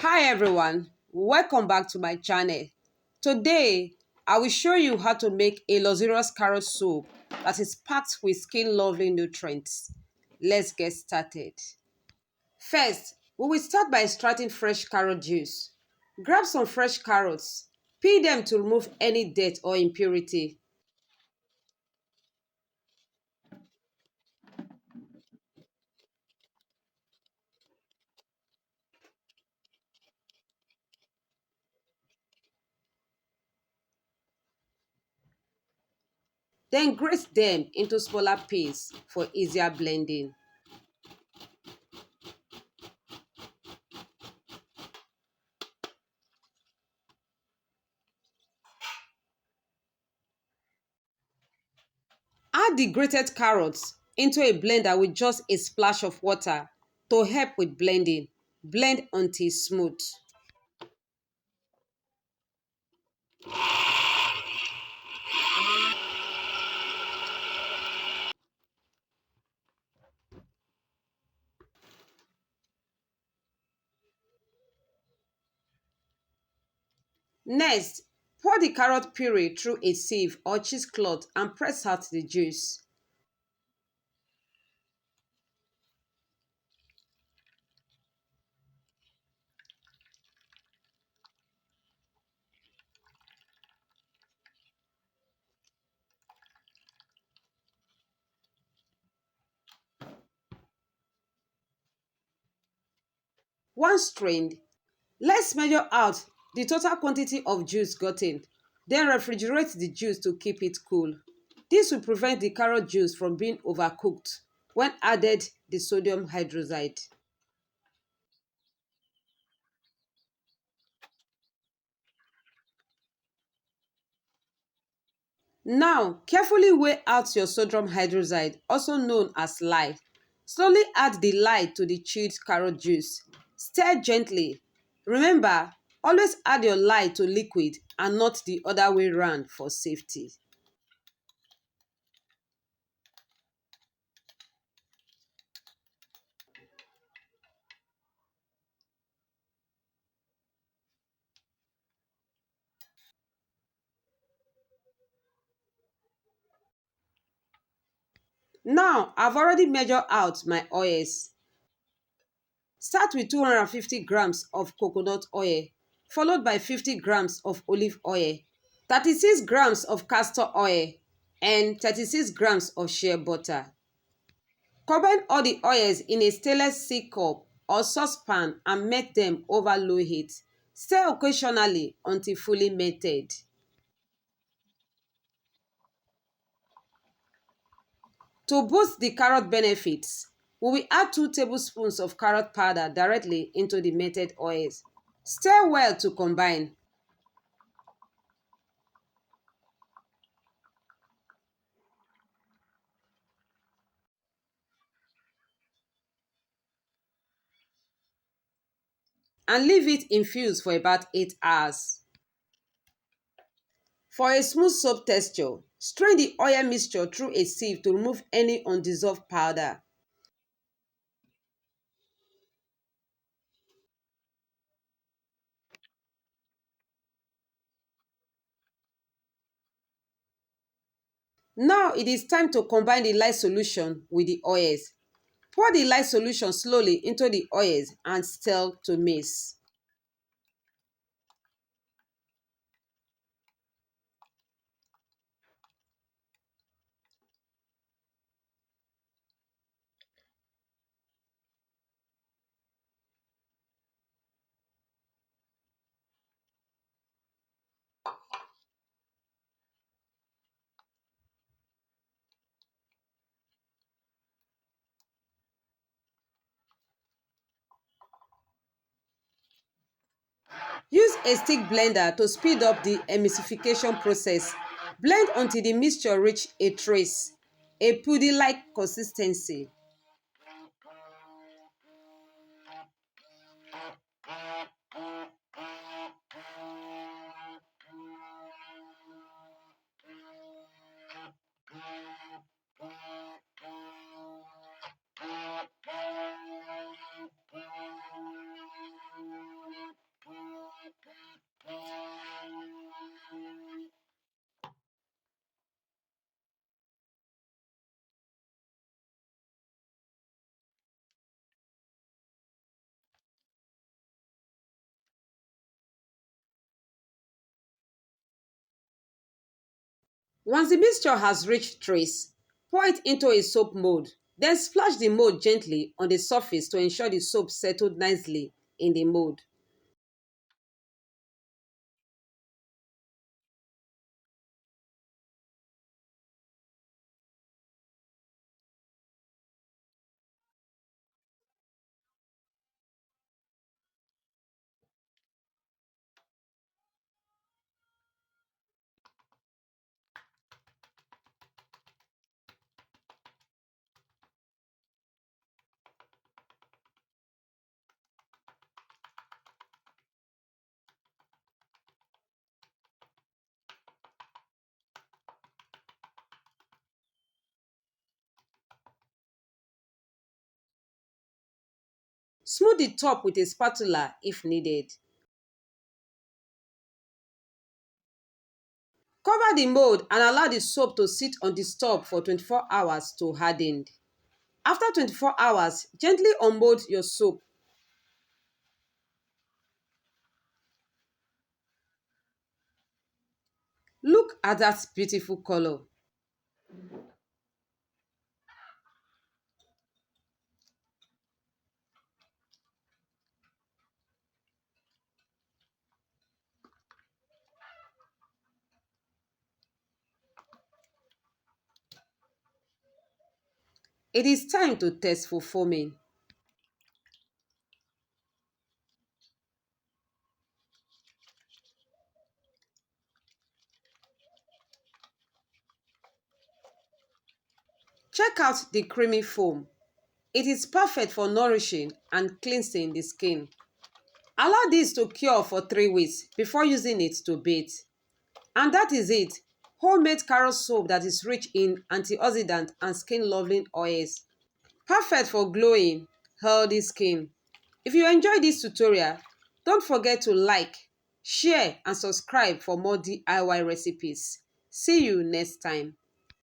Hi everyone, welcome back to my channel. Today, I will show you how to make a luxurious carrot soup that is packed with skin-loving nutrients. Let's get started. First, we will start by extracting fresh carrot juice. Grab some fresh carrots, peel them to remove any dirt or impurity. Then grate them into smaller pieces for easier blending. Add the grated carrots into a blender with just a splash of water to help with blending. Blend until smooth. Next, pour the carrot puree through a sieve or cheesecloth and press out the juice. Once strained, let's measure out the total quantity of juice gotten. Then refrigerate the juice to keep it cool. This will prevent the carrot juice from being overcooked when added the sodium hydroxide. Now, carefully weigh out your sodium hydroxide, also known as lye. Slowly add the lye to the chilled carrot juice. Stir gently. Remember, always add your lye to liquid and not the other way round for safety. Now, I've already measured out my oils. Start with 250 grams of coconut oil, followed by 50 grams of olive oil, 36 grams of castor oil, and 36 grams of shea butter. Combine all the oils in a stainless steel cup or saucepan and melt them over low heat. Stir occasionally until fully melted. To boost the carrot benefits, we will add 2 tablespoons of carrot powder directly into the melted oils. Stir well to combine. And leave it infused for about 8 hours. For a smooth soap texture, strain the oil mixture through a sieve to remove any undissolved powder. Now it is time to combine the lye solution with the oils. Pour the lye solution slowly into the oils and stir to mix. Use a stick blender to speed up the emulsification process. Blend until the mixture reaches a trace, a pudgy-like consistency. Once the mixture has reached trace, pour it into a soap mold. Then splash the mold gently on the surface to ensure the soap settled nicely in the mold. Smooth the top with a spatula if needed. Cover the mold and allow the soap to sit undisturbed for 24 hours to harden. After 24 hours, gently unmold your soap. Look at that beautiful color. It is time to test for foaming. Check out the creamy foam. It is perfect for nourishing and cleansing the skin. Allow this to cure for 3 weeks before using it to bathe. And that is it. Homemade carrot soap that is rich in antioxidant and skin loving oils. Perfect for glowing, healthy skin. If you enjoyed this tutorial, don't forget to like, share and subscribe for more DIY recipes. See you next time.